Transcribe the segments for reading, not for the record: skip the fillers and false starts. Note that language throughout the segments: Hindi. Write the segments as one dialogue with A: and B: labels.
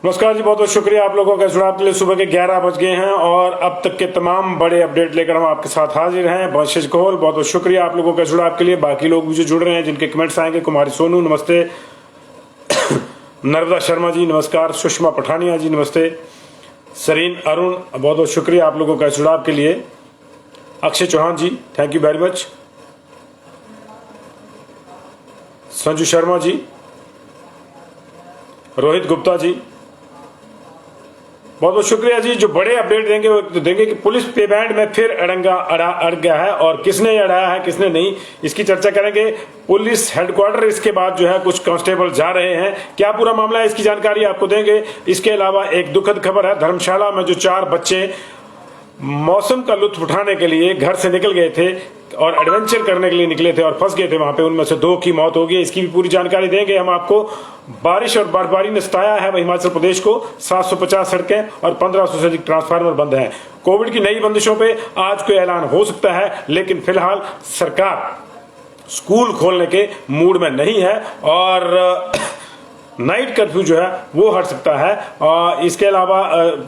A: नमस्कार जी, बहुत बहुत शुक्रिया आप लोगों का जुड़ाव के लिए। सुबह के 11 बज गए हैं और अब तक के तमाम बड़े अपडेट लेकर हम आपके साथ हाजिर हैं। बहुत कोहल, बहुत बहुत शुक्रिया आप लोगों का जुड़ाव के लिए। बाकी लोग भी जो जुड़ रहे हैं, जिनके कमेंट्स आएंगे, कुमारी सोनू नमस्ते, नर्मदा शर्मा जी नमस्कार, सुषमा पठानिया जी नमस्ते, सरीन अरुण बहुत बहुत शुक्रिया आप लोगों का जुड़ाव के लिए। Akshay Chauhan ji thank you very much, Sanju Sharma ji, Rohit Gupta ji बहुत बहुत शुक्रिया जी। जो बड़े अपडेट देंगे वो तो देंगे कि पुलिस पे बैंड में फिर अड़ गया है और किसने अड़ाया है किसने नहीं, इसकी चर्चा करेंगे। पुलिस हेडक्वार्टर इसके बाद जो है कुछ कांस्टेबल जा रहे हैं, क्या पूरा मामला है इसकी जानकारी आपको देंगे। इसके अलावा एक दुखद खबर है, धर्मशाला में जो 4 बच्चे मौसम का लुत्फ उठाने के लिए घर से निकल गए थे और एडवेंचर करने के लिए निकले थे और फंस गए थे वहां पे, उनमें से 2 की मौत हो गई। इसकी भी पूरी जानकारी देंगे हम आपको। बारिश और बर्फबारी ने सताया है हिमाचल प्रदेश को, 750 सड़कें और 1500 से अधिक ट्रांसफार्मर बंद हैं। कोविड की नई बंदिशों पे आज कोई ऐलान हो सकता है, लेकिन फिलहाल सरकार स्कूल खोलने के मूड में नहीं है और नाइट कर्फ्यू जो है वो हट सकता है। और इसके अलावा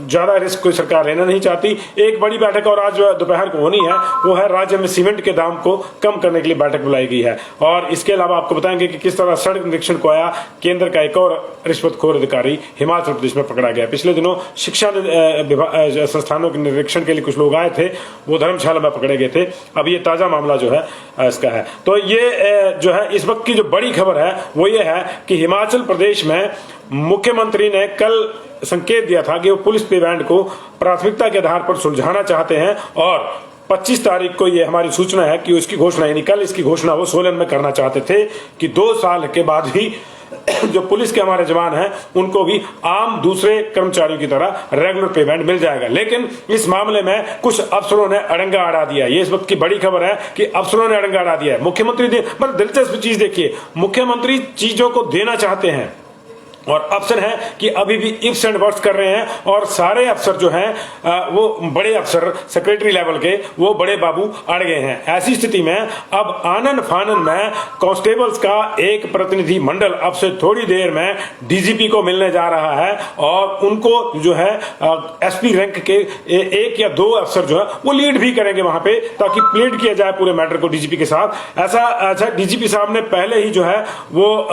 A: ज्यादा रिस्क कोई सरकार लेना नहीं चाहती। एक बड़ी बैठक और आज दोपहर को होनी है, वो है राज्य में सीमेंट के दाम को कम करने के लिए बैठक बुलाई गई है। और इसके अलावा आपको बताएंगे कि किस तरह सड़क निरीक्षण को आया केंद्र का एक और रिश्वतखोर अधिकारी हिमाचल प्रदेश में पकड़ा गया। पिछले दिनों शिक्षा संस्थानों के निरीक्षण के लिए कुछ लोग आए थे, वो धर्मशाला में पकड़े गए थे। अब ये ताजा मामला जो है इसका है। तो ये जो है इस वक्त की जो बड़ी खबर है वो ये है कि हिमाचल प्रदेश में मुख्यमंत्री ने कल संकेत दिया था कि वो पुलिस पे बैंड को प्राथमिकता के आधार पर सुलझाना चाहते हैं और 25 तारीख को ये हमारी सूचना है कि उसकी घोषणा, यानी कल इसकी घोषणा वो सोलन में करना चाहते थे कि 2 साल के बाद ही जो पुलिस के हमारे जवान हैं उनको भी आम दूसरे कर्मचारियों की तरह रेगुलर पेमेंट मिल जाएगा। लेकिन इस मामले में कुछ अफसरों ने अड़ंगा अड़ा दिया। ये इस वक्त की बड़ी खबर है कि अफसरों ने अड़ंगा अड़ा दिया है। मुख्यमंत्री पर दिलचस्प चीज देखिए, मुख्यमंत्री चीजों को देना चाहते हैं और अफसर है कि अभी भी इफ्स एंड बट्स कर रहे हैं और सारे अफसर जो हैं वो बड़े अफसर सेक्रेटरी लेवल के वो बड़े बाबू अड़ गए हैं। ऐसी स्थिति में अब आनन फानन में कांस्टेबल्स का एक प्रतिनिधि मंडल अब से थोड़ी देर में डीजीपी को मिलने जा रहा है और उनको जो है एसपी रैंक के 1 या 2 अफसर जो है वो लीड भी करेंगे वहां पे, ताकि प्लीड किया जाए पूरे मैटर को डीजीपी के साथ। ऐसा डीजीपी साहब ने पहले ही जो है वो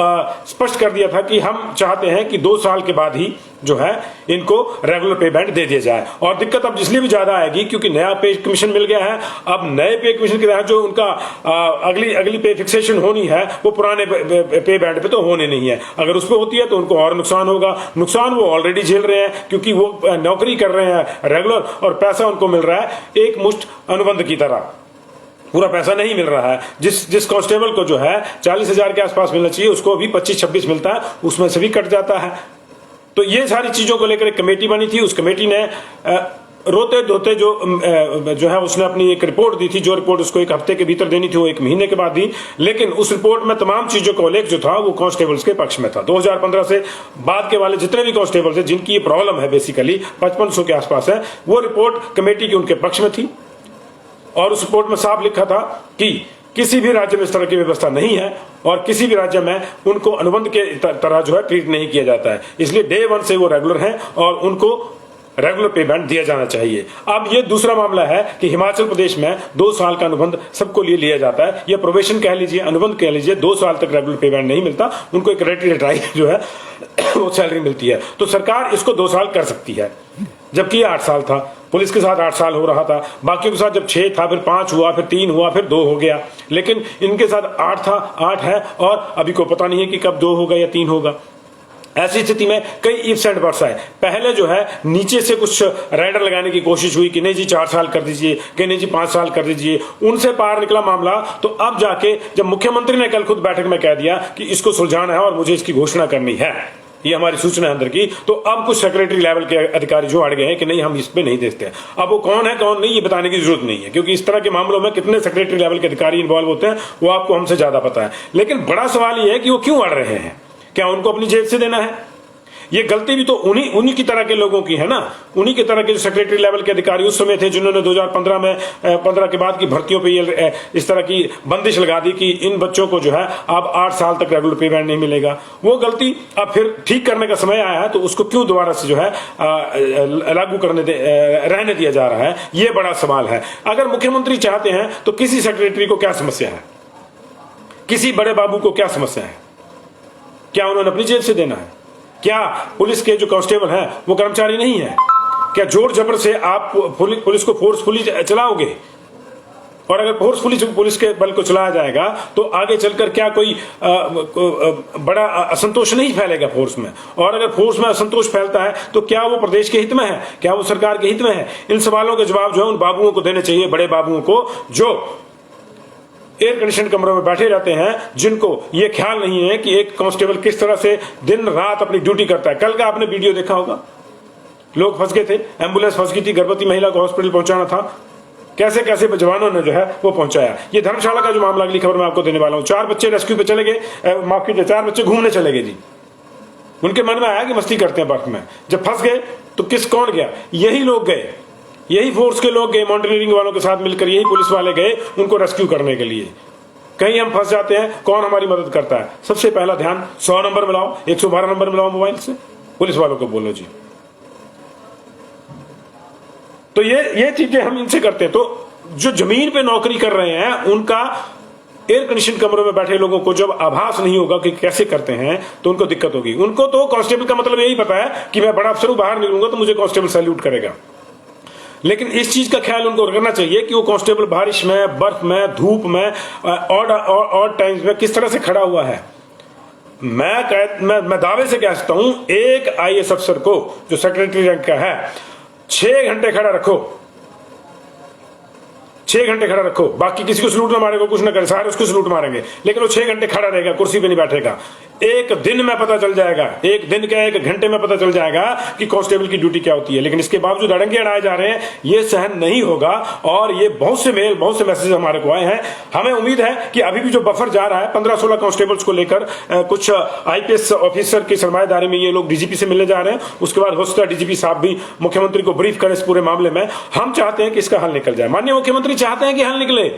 A: स्पष्ट कर दिया था कि हम चाहते हैं कि 2 साल के बाद ही जो है इनको रेगुलर पे बैंड दे दिया जाए। और दिक्कत अब इसलिए भी ज्यादा आएगी क्योंकि नया पे कमीशन मिल गया है। अब नए पे कमीशन के तहत जो उनका अगली पे फिक्सेशन होनी है वो पुराने पे बैंड पे तो होने नहीं है। अगर उस पे होती है तो उनको और नुकसान होगा। नुकसान वो ऑलरेडी झेल रहे हैं क्योंकि वो नौकरी कर रहे हैं रेगुलर और पैसा उनको मिल रहा है एक मुश्त अनुबंध की तरह, पूरा पैसा नहीं मिल रहा है। जिस कांस्टेबल को जो है 40,000 के आसपास मिलना चाहिए उसको अभी 25-26 मिलता है, उसमें से भी कट जाता है। तो ये सारी चीजों को लेकर एक कमेटी बनी थी। उस कमेटी ने रोते धोते जो है उसने अपनी एक रिपोर्ट दी थी। जो रिपोर्ट उसको 1 हफ्ते के भीतर देनी थी वो 1 महीने के बाद दी, लेकिन उस रिपोर्ट में तमाम चीजों का उल्लेख जो था वो कांस्टेबल्स के पक्ष में था। 2015 से बाद के वाले जितने भी कांस्टेबल्स हैं जिनकी ये प्रॉब्लम है बेसिकली 5500 के आसपास है, वो रिपोर्ट कमेटी के उनके पक्ष में थी। और उस रिपोर्ट में साफ लिखा था कि किसी भी राज्य में इस तरह की व्यवस्था नहीं है और किसी भी राज्य में उनको अनुबंध के तरह जो है ट्रीट नहीं किया जाता है। इसलिए डे 1 से वो रेगुलर हैं और उनको रेगुलर पेमेंट दिया जाना चाहिए। अब ये दूसरा मामला है कि हिमाचल प्रदेश में 2 साल का अनुबंध सबको लिए लिया जाता है। ये प्रोबेशन कह लीजिए, अनुबंध कह लीजिए, 2 साल तक रेगुलर पेमेंट नहीं मिलता, उनको एक रेट जो है वो सैलरी मिलती है। तो सरकार इसको 2 साल कर सकती है, जबकि 8 साल था। पुलिस के साथ 8 साल हो रहा था, बाकियों के साथ जब 6 था, फिर 5 हुआ, फिर 3 हुआ, फिर 2 हो गया। लेकिन इनके साथ 8 था, 8 है और अभी को पता नहीं है कि कब 2 होगा या 3 होगा। ऐसी स्थिति में कई इफ्स एंड बट्स आए। पहले जो है नीचे से कुछ रैडर लगाने की कोशिश हुई कि नहीं जी 4 साल कर दीजिए, कि नहीं जी 5 साल कर दीजिए, उनसे पार निकला मामला। तो अब जाके जब मुख्यमंत्री ने कल खुद बैठक में कह दिया कि इसको सुलझाना है और मुझे इसकी घोषणा करनी है, ये हमारी सूचना है अंदर की, तो अब कुछ सेक्रेटरी लेवल के अधिकारी जो अड़ गए हैं कि नहीं हम इस पे नहीं देखते हैं। अब वो कौन है कौन नहीं ये बताने की जरूरत नहीं है, क्योंकि इस तरह के मामलों में कितने सेक्रेटरी लेवल के अधिकारी इन्वॉल्व होते हैं वो आपको हमसे ज्यादा पता है। लेकिन बड़ा सवाल ये है कि वो क्यों अड़ रहे हैं। क्या उनको अपनी जेब से देना है ये गलती भी तो उन्हीं की तरह के लोगों की है ना, उन्हीं की तरह के जो सेक्रेटरी लेवल के अधिकारी उस समय थे जिन्होंने 2015 में 15 के बाद की भर्तियों पे ये इस तरह की बंदिश लगा दी कि इन बच्चों को जो है अब 8 साल तक रेगुलर पेमेंट नहीं मिलेगा। वो गलती अब फिर ठीक करने का समय आया है, तो उसको क्यों दोबारा से जो है लागू रहने दिया जा रहा है, ये बड़ा सवाल है। अगर मुख्यमंत्री चाहते हैं तो किसी सेक्रेटरी को क्या समस्या है, किसी बड़े बाबू को क्या समस्या है? क्या उन्होंने अपनी जेब से देना है? क्या पुलिस के जो कांस्टेबल हैं वो कर्मचारी नहीं है? क्या जोर जबर से आप पुलिस को फोर्सफुली चलाओगे? और अगर फोर्सफुली पुलिस के बल को चलाया जाएगा तो आगे चलकर क्या कोई बड़ा असंतोष नहीं फैलेगा फोर्स में? और अगर फोर्स में असंतोष फैलता है तो क्या वो प्रदेश के हित में है, क्या वो सरकार के हित में है? इन सवालों के जवाब जो है उन बाबुओं को देने चाहिए, बड़े बाबुओं को जो एयर कंडीशन कमरों में बैठे रहते हैं, जिनको ये ख्याल नहीं है कि एक कांस्टेबल किस तरह से दिन रात अपनी ड्यूटी करता है। कल का आपने वीडियो देखा होगा, लोग फंस गए थे, एम्बुलेंस फंस गई थी, गर्भवती महिला को हॉस्पिटल पहुंचाना था, कैसे कैसे जवानों ने जो है वो पहुंचाया। ये धर्मशाला का जो मामला अगली खबर मैं आपको देने वाला हूं। 4 बच्चे रेस्क्यू पे चले गए, माफ कीजिए 4 बच्चे घूमने चले गए जी। उनके मन में आया कि मस्ती करते हैं बर्फ में, जब फंस गए तो कौन गया? यही लोग गए, यही फोर्स के लोग गए, माउंटेनियरिंग वालों के साथ मिलकर यही पुलिस वाले गए उनको रेस्क्यू करने के लिए। कहीं हम फंस जाते हैं, कौन हमारी मदद करता है? सबसे पहला ध्यान 100 नंबर मिलाओ, 112 नंबर मिलाओ मोबाइल से, पुलिस वालों को बोलो जी। तो ये चीजें हम इनसे करते हैं। तो जो जमीन पे नौकरी कर रहे हैं उनका एयर कंडीशन कमरों में बैठे लोगों को जब आभास नहीं होगा कि कैसे करते हैं तो उनको दिक्कत होगी। उनको तो कांस्टेबल का मतलब यही पता है कि मैं बड़ा अफसर हूं, बाहर निकलूंगा तो मुझे कांस्टेबल सैल्यूट करेगा। लेकिन इस चीज का ख्याल उनको रखना चाहिए कि वो कांस्टेबल बारिश में, बर्फ में, धूप में, ऑड टाइम्स में किस तरह से खड़ा हुआ है। मैं दावे से कह सकता हूं, एक आईएएस अफसर को जो सेक्रेटरी रैंक का है 6 घंटे खड़ा रखो, 6 घंटे खड़ा रखो, बाकी किसी को सलूट ना मारेगा, कुछ ना करे, सारे उसको सलूट मारेंगे, लेकिन वो 6 घंटे खड़ा रहेगा, कुर्सी पे नहीं बैठेगा। एक दिन में पता चल जाएगा, एक दिन क्या 1 घंटे में पता चल जाएगा कि कांस्टेबल की ड्यूटी क्या होती है। लेकिन इसके बावजूद अड़ंगे अड़ाए जा रहे हैं, ये सहन नहीं होगा। और ये बहुत से मैसेज हमारे को आए हैं। हमें उम्मीद है कि अभी भी जो बफर जा रहा है 15-16 कांस्टेबल्स को लेकर, कुछ आईपीएस ऑफिसर की सरमाएदारी में ये लोग डीजीपी से मिलने जा रहे हैं। उसके बाद हो सकता है डीजीपी साहब भी मुख्यमंत्री को ब्रीफ करें इस पूरे मामले में। हम चाहते हैं कि इसका हल निकल जाए, माननीय मुख्यमंत्री चाहते हैं कि हल निकले,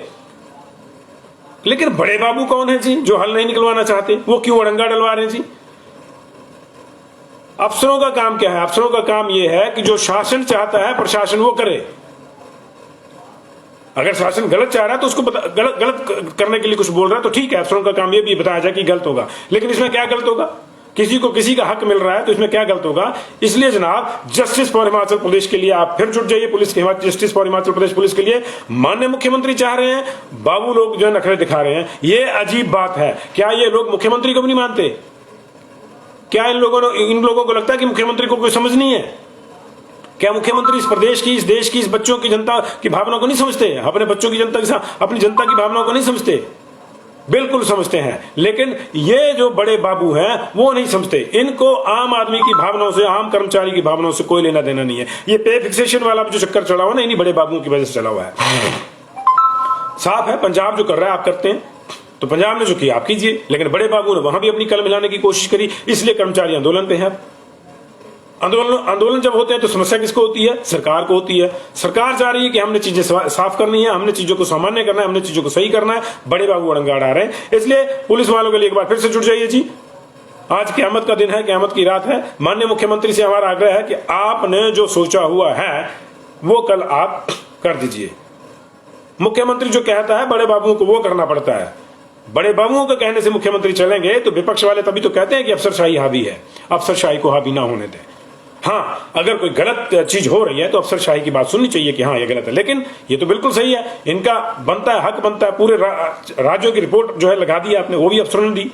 A: लेकिन बड़े बाबू कौन है जी जो हल नहीं निकलवाना चाहते? वो क्यों अड़ंगा डलवा रहे हैं जी? अफसरों का काम क्या है? अफसरों का काम यह है कि जो शासन चाहता है प्रशासन वो करे। अगर शासन गलत चाह रहा है तो उसको गलत करने के लिए कुछ बोल रहा है तो ठीक है, अफसरों का काम यह भी बताया जाए कि गलत होगा। लेकिन इसमें क्या गलत होगा? किसी को किसी का हक मिल रहा है तो इसमें क्या गलत होगा? इसलिए जनाब, जस्टिस फॉर हिमाचल प्रदेश के लिए आप फिर जुट जाइए, justice for Himachal Pradesh police के लिए। माननीय मुख्यमंत्री चाह रहे हैं, बाबू लोग जो नखरे दिखा रहे हैं, ये अजीब बात है। क्या ये लोग मुख्यमंत्री को भी नहीं मानते? क्या इन लोगों को लगता है कि मुख्यमंत्री को कोई समझ नहीं है? क्या मुख्यमंत्री इस प्रदेश की, इस देश की, इस बच्चों की, जनता की भावनाओं को नहीं समझते? अपने बच्चों की जनता के साथ अपनी जनता की भावनाओं को नहीं समझते? बिल्कुल समझते हैं, लेकिन ये जो बड़े बाबू हैं वो नहीं समझते। इनको आम आदमी की भावनाओं से, आम कर्मचारी की भावनाओं से कोई लेना देना नहीं है। ये पे फिक्सेशन वाला जो चक्कर चला हुआ ना, इन्हीं बड़े बाबुओं की वजह से चला हुआ है। साफ है, पंजाब जो कर रहा है आप करते हैं, तो पंजाब ने जो किया आप कीजिए, लेकिन बड़े बाबू ने वहां भी अपनी कलम हिलाने की कोशिश करी, इसलिए कर्मचारी आंदोलन पे है। आंदोलन जब होते हैं तो समस्या किसको होती है? सरकार को होती है। सरकार चाह रही है कि हमने चीजें साफ करनी है, हमने चीजों को सामान्य करना है, हमने चीजों को सही करना है। बड़े बाबू अड़ंगा अड़ा रहे हैं, इसलिए पुलिस वालों के लिए एक बार फिर से जुट जाइए जी। आज क़यामत का दिन है, क़यामत की रात है। माननीय मुख्यमंत्री से हमारा आग्रह है कि आपने जो सोचा हुआ है वो कल आप कर दीजिए। मुख्यमंत्री जो कहता है बड़े बाबुओं को वो करना पड़ता है। बड़े बाबुओं के कहने से मुख्यमंत्री चलेंगे तो विपक्ष वाले तभी तो कहते हैं कि अफसरशाही हावी है। अफसरशाही को हावी ना होने दें। हाँ, अगर कोई गलत चीज हो रही है तो अफसरशाही की बात सुननी चाहिए कि हाँ ये गलत है, लेकिन ये तो बिल्कुल सही है, इनका बनता है, हक बनता है। पूरे राज्यों की रिपोर्ट जो है लगा दी आपने, वो भी अफसरों ने दी,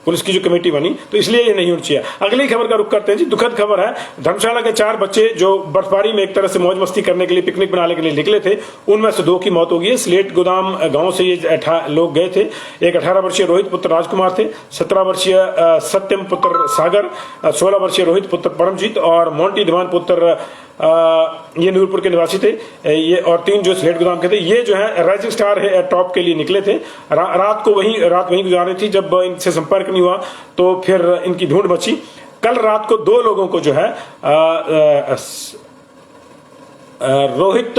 A: पुलिस की जो कमेटी बनी, तो इसलिए ये नहीं होनी चाहिए। अगली खबर का रुख करते हैं जी। दुखद खबर है, धर्मशाला के 4 बच्चे जो बर्फबारी में एक तरह से मौज मस्ती करने के लिए, पिकनिक बनाने के लिए निकले थे, उनमें से 2 की मौत हो गई है। स्लेट गोदाम गांव से ये लोग गए थे। एक 18 वर्षीय रोहित पुत्र राजकुमार थे, 17 वर्षीय सत्यम पुत्र सागर, 16 वर्षीय रोहित पुत्र परमजीत और मोंटी धीमान पुत्र ये नूरपुर के निवासी थे। ये और 3 जो स्लेट गोदाम के थे, ये जो है राइजिंग स्टार है टॉप के लिए निकले थे। रात वहीं गुजार रही थी। जब इनसे संपर्क नहीं हुआ तो फिर इनकी ढूंढ मची। कल रात को 2 लोगों को जो है रोहित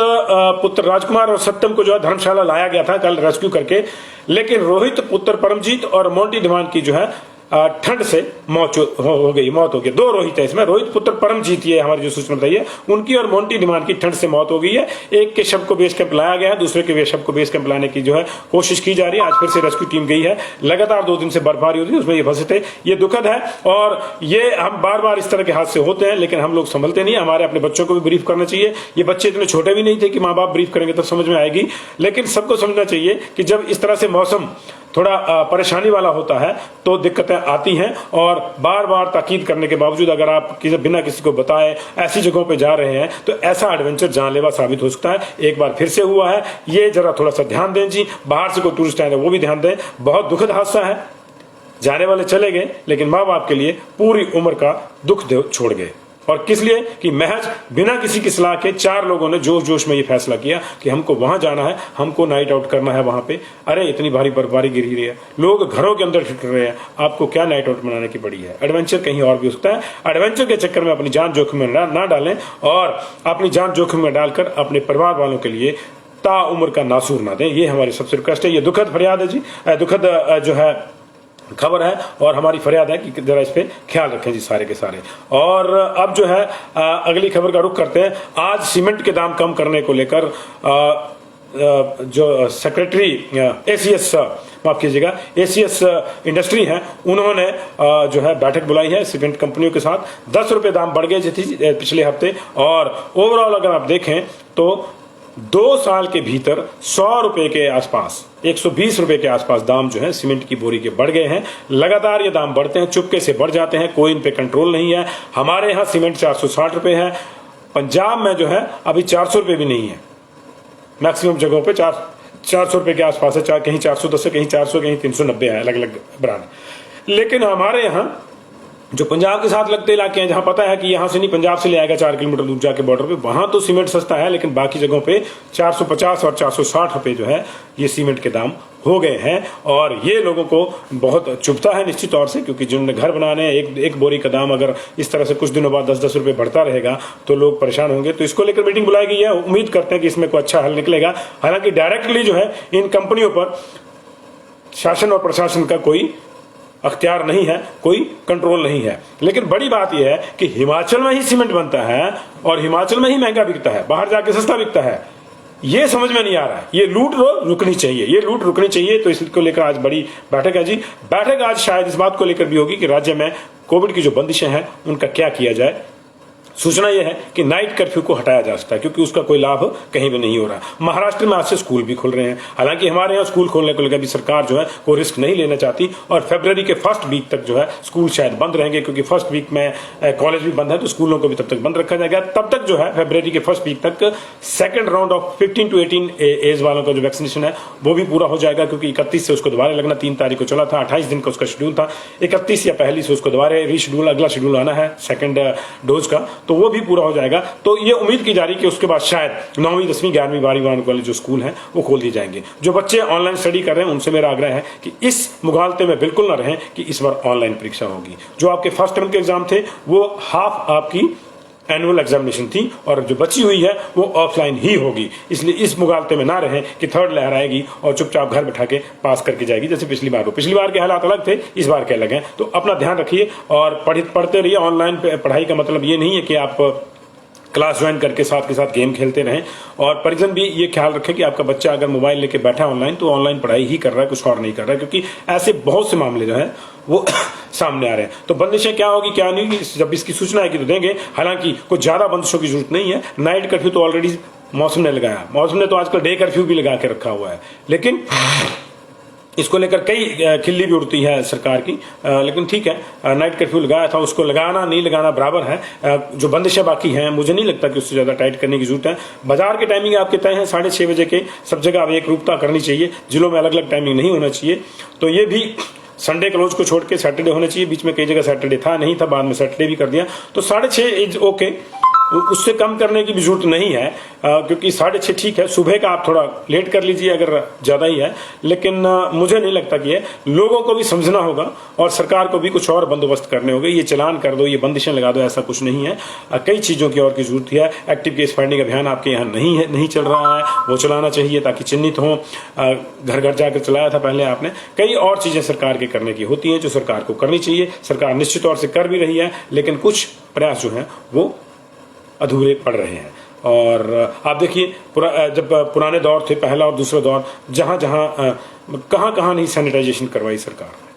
A: पुत्र राजकुमार और सत्यम को जो है धर्मशाला लाया गया था कल रेस्क्यू करके, लेकिन रोहित पुत्र परमजीत और मोंटी धीमान की जो है ठंड से मौत हो गई। 2 रोहित है इसमें, रोहित पुत्र परमजीत, ये हमारी जो सूचना बताई है उनकी, और मोंटी धीमान की ठंड से मौत हो गई है। एक के शव को बेस कैंप लाया गया है, दूसरे के शव को बेस कैंप लाने की जो है कोशिश की जा रही है। आज फिर से रेस्क्यू टीम गई है। लगातार 2 दिन से बर्फबारी होती है, उसमें ये फंसे थे। ये दुखद है और ये हम बार बार इस तरह के हादसे होते हैं, लेकिन हम लोग संभलते नहीं। हमारे अपने बच्चों को भी ब्रीफ करना चाहिए। ये बच्चे इतने छोटे भी नहीं थे कि माँ बाप ब्रीफ करेंगे तब समझ में आएगी, लेकिन सबको समझना चाहिए कि जब इस तरह से मौसम थोड़ा परेशानी वाला होता है तो दिक्कतें आती हैं, और बार बार ताकीद करने के बावजूद अगर आप बिना किसी को बताए ऐसी जगहों पे जा रहे हैं तो ऐसा एडवेंचर जानलेवा साबित हो सकता है। एक बार फिर से हुआ है, ये जरा थोड़ा सा ध्यान दें जी। बाहर से कोई टूरिस्ट आए वो भी ध्यान दें। बहुत दुखद हादसा है, जाने वाले चले गए लेकिन माँ बाप के लिए पूरी उम्र का दुख छोड़ गए। और किस लिए कि महज बिना किसी की सलाह के 4 लोगों ने जोश जोश में ये फैसला किया कि हमको वहां जाना है, हमको नाइट आउट करना है वहां पे। अरे इतनी भारी बर्फबारी गिरी रही है, लोग घरों के अंदर ठिठुर रहे हैं, आपको क्या नाइट आउट मनाने की पड़ी है? एडवेंचर कहीं और भी हो सकता है। एडवेंचर के चक्कर में अपनी जान जोखिम में ना डालें, और अपनी जान जोखिम में डालकर अपने परिवार वालों के लिए ताउम्र का नासूर ना दें। ये हमारी सबसे रिक्वेस्ट है। ये दुखद फरियाद है जी, दुखद जो है खबर है, और हमारी फरियाद है कि जरा इस पे ख्याल रखें जी सारे के सारे। और अब जो है अगली खबर का रुख करते हैं। आज सीमेंट के दाम कम करने को लेकर जो सेक्रेटरी एसीएस, माफ कीजिएगा, एसीएस इंडस्ट्री है, उन्होंने जो है बैठक बुलाई है सीमेंट कंपनियों के साथ। 10 रुपए दाम बढ़ गए थी पिछले हफ्ते, और ओवरऑल अगर आप देखें तो 2 साल के भीतर 100 रुपए के आसपास, 120 रुपए के आसपास दाम जो है सीमेंट की बोरी के बढ़ गए हैं। लगातार ये दाम बढ़ते हैं, चुपके से बढ़ जाते हैं, कोई इन पे कंट्रोल नहीं है। हमारे यहाँ सीमेंट 460 रुपए है, पंजाब में जो है अभी 400 रुपए भी नहीं है। मैक्सिमम जगहों पे 400 रुपए के आसपास है, कहीं 410 है, कहीं 400, कहीं 390 है, अलग अलग ब्रांड। लेकिन हमारे यहाँ जो पंजाब के साथ लगते इलाके हैं, जहां पता है कि यहां से नहीं पंजाब से ले आएगा 4 किलोमीटर दूर जाके बॉर्डर पे, वहां तो सीमेंट सस्ता है, लेकिन बाकी जगहों पे 450 और 460 रुपए जो है ये सीमेंट के दाम हो गए हैं। और ये लोगों को बहुत चुभता है निश्चित तौर से, क्योंकि जिन्होंने घर बनाने हैं, एक बोरी का दाम अगर इस तरह से कुछ दिनों बाद 10-10 रुपए बढ़ता रहेगा तो लोग परेशान होंगे। तो इसको लेकर मीटिंग बुलाई गई है, उम्मीद करते हैं कि इसमें कोई अच्छा हल निकलेगा। हालांकि डायरेक्टली जो है इन कंपनियों पर शासन और प्रशासन का कोई अख्तियार नहीं है, कोई कंट्रोल नहीं है। लेकिन बड़ी बात यह है कि हिमाचल में ही सीमेंट बनता है और हिमाचल में ही महंगा बिकता है, बाहर जाके सस्ता बिकता है। ये समझ में नहीं आ रहा है। ये लूट रुकनी चाहिए, ये लूट रुकनी चाहिए। तो इसको लेकर आज बड़ी बैठक है जी। बैठक आज शायद इस बात को लेकर भी होगी कि राज्य में कोविड की जो बंदिशें हैं उनका क्या किया जाए। सूचना यह है कि नाइट कर्फ्यू को हटाया जा सकता है, क्योंकि उसका कोई लाभ कहीं भी नहीं हो रहा। महाराष्ट्र में आज से स्कूल भी खुल रहे हैं। हालांकि हमारे यहाँ स्कूल खोलने को लेकर भी सरकार जो है कोई रिस्क नहीं लेना चाहती, और फरवरी के फर्स्ट वीक तक जो है स्कूल शायद बंद रहेंगे, क्योंकि फर्स्ट वीक में कॉलेज भी बंद है, तो स्कूलों को भी तब तक बंद रखा जाएगा। तब तक जो है फरवरी के फर्स्ट वीक तक second round of 15 to 18 age वालों का जो वैक्सीनेशन है वो भी पूरा हो जाएगा, क्योंकि 31 से उसको दोबारा लगना, 3 तारीख को चला था, 28 दिन का उसका शेड्यूल था, 31 या पहली से उसको दोबारा रीशेड्यूल, अगला शेड्यूल आना है सेकंड डोज का, तो वो भी पूरा हो जाएगा। तो ये उम्मीद की जा रही है कि उसके बाद शायद 9वीं 10वीं 11वीं 12वीं वाले जो स्कूल हैं वो खोल दिए जाएंगे। जो बच्चे ऑनलाइन स्टडी कर रहे हैं उनसे मेरा आग्रह है कि इस मुगालते में बिल्कुल ना रहें कि इस बार ऑनलाइन परीक्षा होगी। जो आपके फर्स्ट टर्म के एग्जाम थे वो हाफ आपकी एनुअल एग्जामिनेशन थी, और जो बची हुई है वो ऑफलाइन ही होगी। इसलिए इस मुगालते में ना रहें कि थर्ड लहर आएगी और चुपचाप घर बैठा के पास करके जाएगी, जैसे पिछली बार हो। पिछली बार के हालात अलग थे, इस बार के अलग हैं। तो अपना ध्यान रखिए और पढ़ते रहिए। ऑनलाइन पढ़ाई का मतलब ये नहीं है कि आप क्लास ज्वाइन करके साथ के साथ गेम खेलते रहें। और परिजन भी ये ख्याल रखें कि आपका बच्चा अगर मोबाइल लेके बैठा है ऑनलाइन तो ऑनलाइन पढ़ाई ही कर रहा है, कुछ और नहीं कर रहा है, क्योंकि ऐसे बहुत से मामले जो है वो सामने आ रहे हैं। तो बंदिशें क्या होगी क्या नहीं होगी, जब इसकी सूचना आएगी तो देंगे। हालांकि कुछ ज्यादा बंदिशों की जरूरत नहीं है। नाइट कर्फ्यू तो ऑलरेडी मौसम ने लगाया, मौसम ने तो आजकल डे कर्फ्यू भी लगा के रखा हुआ है, लेकिन इसको लेकर कई खिल्ली भी उड़ती है सरकार की। लेकिन ठीक है, नाइट कर्फ्यू लगाया था, उसको लगाना नहीं लगाना बराबर है। जो बंदिशें बाकी हैं मुझे नहीं लगता कि उससे ज्यादा टाइट करने की जरूरत है। बाजार के टाइमिंग आपके तय हैं 6:30 बजे के, सब जगह अब एक रूपता करनी चाहिए, जिलों में अलग अलग टाइमिंग नहीं होना चाहिए। तो ये भी संडे क्लोज को छोड़ के सैटरडे होना चाहिए। बीच में कई जगह सैटरडे था नहीं था, बाद में सैटरडे भी कर दिया, तो 6:30 इज ओके। उससे कम करने की भी जरूरत नहीं है, क्योंकि 6:30 ठीक है, सुबह का आप थोड़ा लेट कर लीजिए अगर ज़्यादा ही है, लेकिन मुझे नहीं लगता कि लोगों को भी समझना होगा और सरकार को भी कुछ और बंदोबस्त करने होंगे। ये चलान कर दो, ये बंदिशें लगा दो, ऐसा कुछ नहीं है। कई चीज़ों की और की जरूरत है। एक्टिव केस फाइंडिंग अभियान आपके यहाँ नहीं चल रहा है, वो चलाना चाहिए ताकि चिन्हित हों। घर घर जाकर चलाया था पहले आपने। कई और चीज़ें सरकार के करने की होती हैं जो सरकार को करनी चाहिए, सरकार निश्चित तौर से कर भी रही है, लेकिन कुछ प्रयास जो हैं वो अधूरे पड़ रहे हैं। और आप देखिए जब पुराने दौर थे, पहला और दूसरा दौर, जहां कहां नहीं सैनिटाइजेशन करवाई सरकार ने,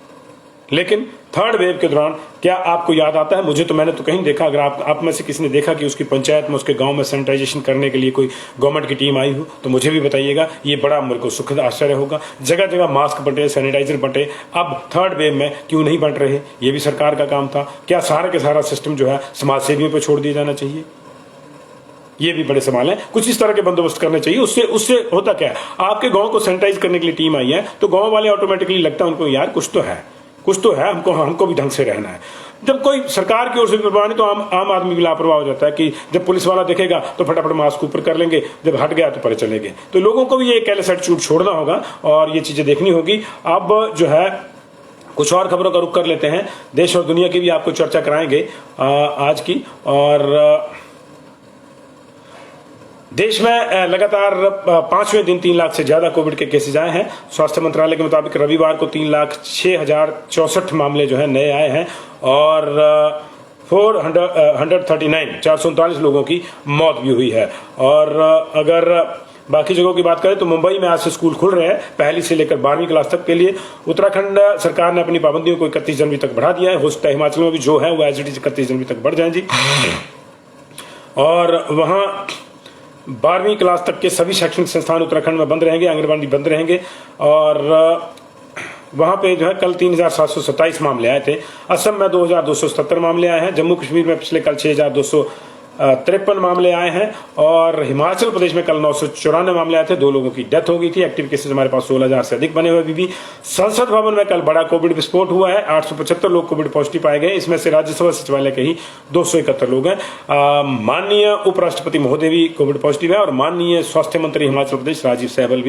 A: लेकिन थर्ड वेव के दौरान क्या आपको याद आता है? मुझे तो मैंने तो कहीं देखा, अगर आप में से किसी ने देखा कि उसकी पंचायत में, उसके गांव में सैनिटाइजेशन करने के लिए कोई गवर्नमेंट की टीम आई हो, तो मुझे भी बताइएगा। ये बड़ा मेरे को सुखद आश्चर्य होगा। जगह जगह मास्क बंटे, सैनिटाइजर बंटे। अब थर्ड वेव में क्यों नहीं बंट रहे? ये भी सरकार का काम था। क्या सारा के सारा सिस्टम जो है समाज सेवियों पर छोड़ दिया जाना चाहिए? ये भी बड़े सवाल हैं। कुछ इस तरह के बंदोबस्त करने चाहिए। उससे होता क्या है, आपके गांव को सैनिटाइज करने के लिए टीम आई है, तो गांव वाले ऑटोमेटिकली लगता है उनको, यार कुछ तो है, हमको भी ढंग से रहना है। जब कोई सरकार की ओर से परवाह नहीं, तो आम आदमी भी लापरवाह हो जाता है कि जब पुलिस वाला देखेगा तो फटाफट मास्क ऊपर कर लेंगे, जब हट गया तो परे चलेंगे। तो लोगों को भी ये केयरलेस एटीट्यूड छोड़ना होगा और ये चीजें देखनी होगी। अब जो है कुछ और खबरों का रुख कर लेते हैं। देश और दुनिया की भी आपको चर्चा कराएंगे आज की। और देश में लगातार 5वें दिन 3 लाख से ज्यादा कोविड के केसेज आए हैं। स्वास्थ्य मंत्रालय के मुताबिक रविवार को 3,06,064 मामले जो है नए आए हैं और 439 लोगों की मौत भी हुई है। और अगर बाकी जगहों की बात करें तो मुंबई में आज से स्कूल खुल रहे हैं, पहली से लेकर 12वीं क्लास तक के लिए। उत्तराखंड सरकार ने अपनी पाबंदियों को 31 जनवरी तक बढ़ा दिया है। हो सकता है हिमाचल में भी जो है वो एज इट इज 31 जनवरी तक बढ़ जाए जी। और वहां 12वीं क्लास तक के सभी शैक्षणिक संस्थान उत्तराखंड में बंद रहेंगे, आंगनबाड़ी बंद रहेंगे। और वहां पे जो है कल 3,727 मामले आए थे। असम में 2,277 मामले आए हैं। जम्मू कश्मीर में पिछले कल 6,253 मामले आए हैं। और हिमाचल प्रदेश में कल 994 मामले आए थे, 2 लोगों की डेथ हो गई थी। एक्टिव केसेस हमारे पास 16,000 से अधिक बने हुए। अभी भी संसद भवन में कल बड़ा कोविड विस्फोट हुआ है। 875 लोग कोविड पॉजिटिव पाए गए। इसमें से राज्यसभा सचिवालय के ही 271 लोग हैं। माननीय उपराष्ट्रपति महोदय भी कोविड पॉजिटिव है और माननीय स्वास्थ्य मंत्री हिमाचल प्रदेश राजीव सहजल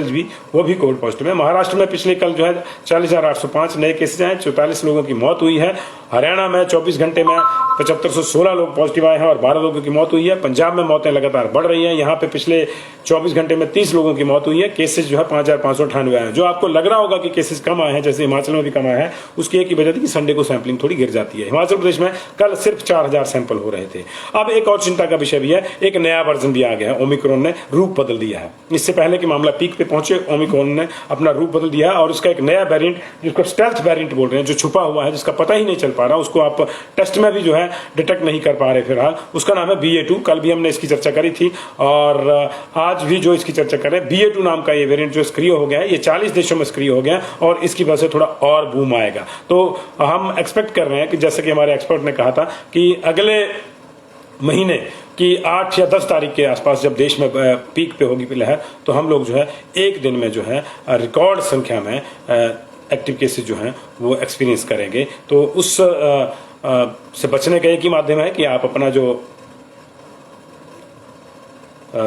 A: भी वो भी कोविड पॉजिटिव है। महाराष्ट्र में पिछले कल जो है 40,805 नए केसेज आए, 44 लोगों की मौत हुई है। हरियाणा में 24 घंटे में 7516 लोग पॉजिटिव आए हैं और 12 लोगों की मौत हुई है। पंजाब में मौतें लगातार बढ़ रही हैं। यहाँ पे पिछले 24 घंटे में 30 लोगों की मौत हुई है। केसेस जो है 5,598 आए हैं। जो आपको लग रहा होगा कि केसेस कम आए हैं, जैसे हिमाचल में भी कम आए हैं, उसकी एक ही वजह थी कि संडे को सैंपलिंग थोड़ी गिर जाती है। हिमाचल प्रदेश में कल सिर्फ 4,000 सैंपल हो रहे थे। अब एक और चिंता का विषय भी है, एक नया वर्जन भी आ गया है। ओमिक्रॉन ने रूप बदल दिया है। इससे पहले कि मामला पीक पे पहुंचे, ओमिक्रॉन ने अपना रूप बदल दिया और उसका एक नया वेरिएंट, जिसको स्टेल्थ वेरिएंट बोल रहे हैं, जो छुपा हुआ है, जिसका पता ही नहीं चल पा रहा, उसको आप टेस्ट में भी जो है डिटेक्ट नहीं कर पा रहे फिलहाल, उसका नाम है BA.2। कल भी हमने इसकी चर्चा करी थी और आज भी जो इसकी चर्चा करें, BA.2 नाम का ये वेरिएंट जो सक्रिय हो गया है, ये 40 देशों में सक्रिय हो गया और इसकी वजह से थोड़ा और बूम आएगा। तो हम एक्सपेक्ट कर रहे हैं कि जैसे कि हमारे एक्सपर्ट ने कहा था कि अगले महीने की 8 या 10 तारीख के आसपास जब देश में पीक पे होगी लहर, तो हम लोग जो है एक दिन में जो है रिकॉर्ड संख्या में एक्टिव केसेस जो हैं वो एक्सपीरियंस करेंगे। तो उस से बचने का एक ही माध्यम है कि आप अपना जो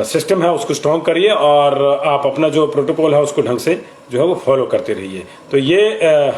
A: सिस्टम है उसको स्ट्रॉन्ग करिए और आप अपना जो प्रोटोकॉल है उसको ढंग से जो है वो फॉलो करते रहिए। तो ये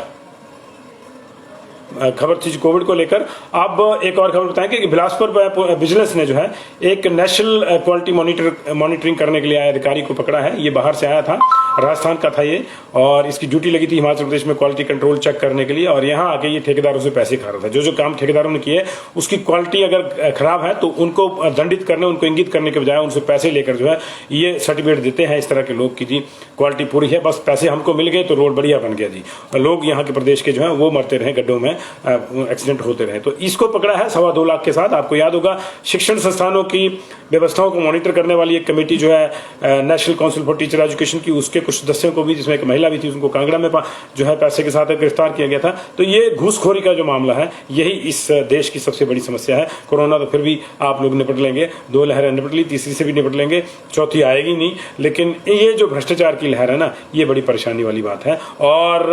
A: खबर थी कोविड को लेकर। अब एक और खबर बताएंगे कि बिलासपुर विजिलेंस ने जो है एक नेशनल क्वालिटी मॉनिटरिंग करने के लिए आए अधिकारी को पकड़ा है। ये बाहर से आया था, राजस्थान का था ये, और इसकी ड्यूटी लगी थी हिमाचल प्रदेश में क्वालिटी कंट्रोल चेक करने के लिए। और यहाँ आके ये ठेकेदारों से पैसे खा रहा था। जो काम ठेकेदारों ने किए उसकी क्वालिटी अगर खराब है तो उनको दंडित करने, उनको इंगित करने के बजाय उनसे पैसे लेकर जो है ये सर्टिफिकेट देते हैं इस तरह के लोग की जी क्वालिटी पूरी है, बस पैसे हमको मिल गए तो रोड बढ़िया बन गया जी। लोग यहाँ के प्रदेश के जो है वो मरते रहे गड्ढों में, एक्सीडेंट होते रहे। तो इसको पकड़ा है 2.25 लाख के साथ। आपको याद होगा शिक्षण संस्थानों की व्यवस्थाओं को मॉनिटर करने वाली एक कमेटी जो है national council for teacher education की, उसके कुछ सदस्यों को भी, जिसमें एक महिला भी थी, उनको कांगड़ा में जो है पैसे के साथ गिरफ्तार किया गया था। तो ये घूसखोरी का जो मामला है यही इस देश की सबसे बड़ी समस्या है। कोरोना तो फिर भी आप लोग निपट लेंगे, 2 लहरें निपट ली, तीसरी से भी निपट लेंगे, चौथी आएगी नहीं, लेकिन ये जो भ्रष्टाचार की लहर है ना, ये बड़ी परेशानी वाली बात है। और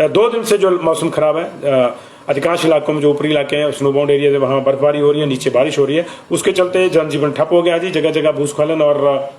A: 2 दिन से जो मौसम खराब है, अधिकांश इलाकों में जो ऊपरी इलाके हैं, स्नो बाउंड एरिया है, वहाँ बर्फबारी हो रही है, नीचे बारिश हो रही है, उसके चलते जनजीवन ठप हो गया जी। जगह जगह भूस्खलन और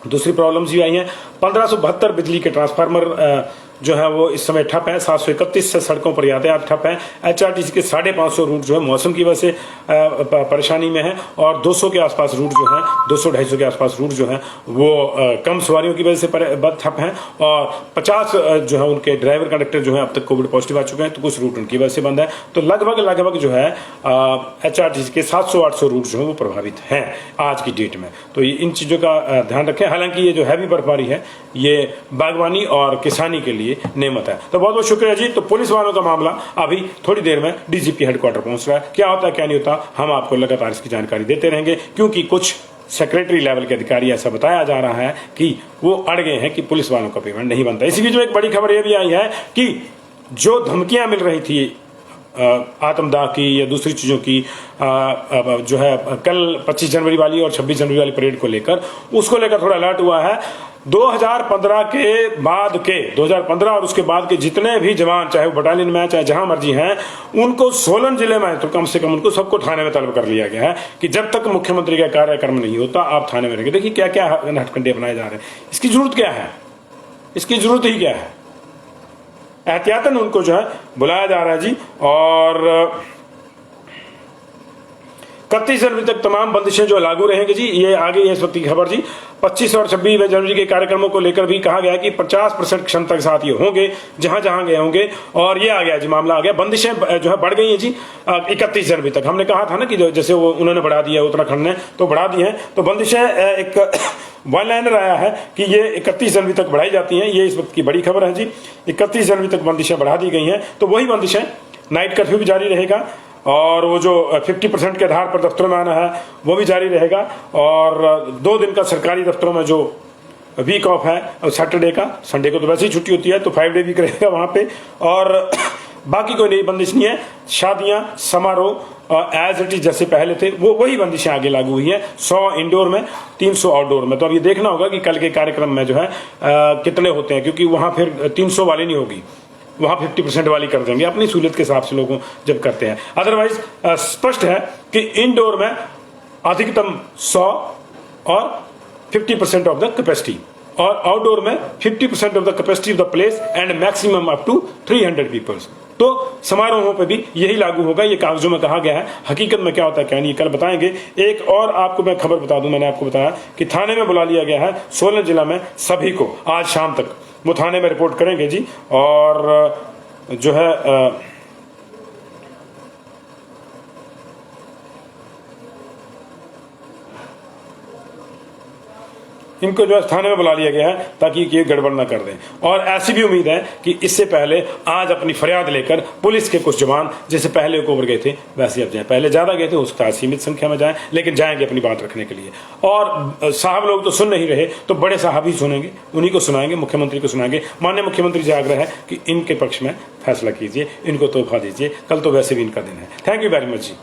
A: दूसरी प्रॉब्लम्स भी आई हैं। 1572 बिजली के ट्रांसफार्मर जो है वो इस समय ठप है। 731 से सड़कों पर यातायात ठप है। HRTC के 550 रूट जो है मौसम की वजह से परेशानी में है, और 200 के आसपास रूट जो है, 200-250 के आसपास रूट जो है वो कम सवारियों की वजह से ठप हैं, और 50 जो है उनके ड्राइवर कंडक्टर जो है अब तक कोविड पॉजिटिव आ चुके हैं, तो कुछ रूट उनकी वजह से बंद है। तो लगभग जो है HRTC के 700-800 रूट जो है वो प्रभावित हैं आज की डेट में। तो इन चीज़ों का ध्यान रखें। हालांकि ये जो हैवी बर्फबारी है ये बागवानी और किसानी के लिए नेमत है। तो बहुत बहुत शुक्रिया जी। तो पुलिस वालों का मामला अभी थोड़ी देर में DGP हेडक्वार्टर पहुंच रहा है। क्या होता है क्या नहीं होता, हम आपको लगातार इसकी जानकारी देते रहेंगे, क्योंकि कुछ सेक्रेटरी लेवल के अधिकारी ऐसा बताया जा रहा है कि वो अड़ गए हैं कि पुलिस वालों का पेमेंट नहीं बनता। इसी बीच में एक बड़ी खबर यह भी आई है कि जो धमकियां मिल रही थी आत्मदाह की या दूसरी चीज़ों की जो है कल 25 जनवरी वाली और 26 जनवरी वाली परेड को लेकर, उसको लेकर थोड़ा अलर्ट हुआ है। 2015 और उसके बाद के जितने भी जवान, चाहे वो बटालियन में चाहे जहां मर्जी हैं, उनको सोलन जिले में तो कम से कम उनको सबको थाने में तलब कर लिया गया है कि जब तक मुख्यमंत्री का कार्यक्रम नहीं होता आप थाने में रहेंगे। देखिए क्या क्या हथकंडे अपनाए जा रहे हैं। इसकी जरूरत क्या है? इसकी जरूरत ही क्या है? एहतियातन उनको जो है बुलाया जा रहा है जी। और 31 जनवरी तक तमाम बंदिशें जो लागू रहेंगी जी। ये आ गई है इस वक्त की खबर जी। 25 और 26 जनवरी के कार्यक्रमों को लेकर भी कहा गया कि 50% क्षमता के साथ ये होंगे जहां जहां गए होंगे। और ये आ गया जी, मामला आ गया। बंदिशें जो है बढ़ गई हैं जी 31 जनवरी तक। हमने कहा था ना कि जैसे वो उन्होंने बढ़ा दिया, उत्तराखंड ने तो बढ़ा दी हैं, तो बंदिशें एक वन लाइनर आया है कि ये 31 जनवरी तक बढ़ाई जाती हैं। ये इस वक्त की बड़ी खबर है जी। 31 जनवरी तक बंदिशें बढ़ा दी गई हैं। तो वही बंदिशें, नाइट कर्फ्यू भी जारी रहेगा, और वो जो 50% के आधार पर दफ्तरों में आना है वो भी जारी रहेगा, और 2 दिन का सरकारी दफ्तरों में जो वीक ऑफ है सैटरडे का, संडे को तो वैसे ही छुट्टी होती है, तो 5 डे वीक रहेगा वहां पे। और बाकी कोई नई बंदिश नहीं है। शादियां, समारोह एज इट इज जैसे पहले थे वो वही बंदिशें आगे लागू हुई हैं। 100 इंडोर में, 300 आउटडोर में। तो अब ये देखना होगा कि कल के कार्यक्रम में जो है कितने होते हैं, क्योंकि वहां फिर 300 वाली नहीं होगी, वहां 50% वाली कर देंगे अपनी सहूलियत के हिसाब से लोगों जब करते हैं। अदरवाइज स्पष्ट है कि इंडोर में अधिकतम 100 और 50% ऑफ द कैपेसिटी, और आउटडोर में 50% of the capacity of the place and maximum up to 300 peoples. तो समारोहों पे भी यही लागू होगा। ये कागजों में कहा गया है। हकीकत में क्या होता है क्या नहीं कल बताएंगे। एक और आपको मैं खबर बता दूं, मैंने आपको बताया कि थाने में बुला लिया गया है सोलन जिला में सभी को। आज शाम तक वो थाने में रिपोर्ट करेंगे जी। और जो है इनको जो है थाने में बुला लिया गया है ताकि ये गड़बड़ ना कर दें। और ऐसी भी उम्मीद है कि इससे पहले आज अपनी फरियाद लेकर पुलिस के कुछ जवान जैसे पहले ओवर गए थे वैसे अब जाएं। पहले ज्यादा गए थे, उसका सीमित संख्या में जाएं, लेकिन जाएंगे अपनी बात रखने के लिए। और साहब लोग तो सुन नहीं रहे, तो बड़े साहब ही सुनेंगे, उन्हीं को सुनाएंगे, मुख्यमंत्री को सुनाएंगे। माननीय मुख्यमंत्री से आग्रह है कि इनके पक्ष में फैसला कीजिए, इनको तोहफा दीजिए। कल तो वैसे भी इनका दिन है। Thank you very much ji.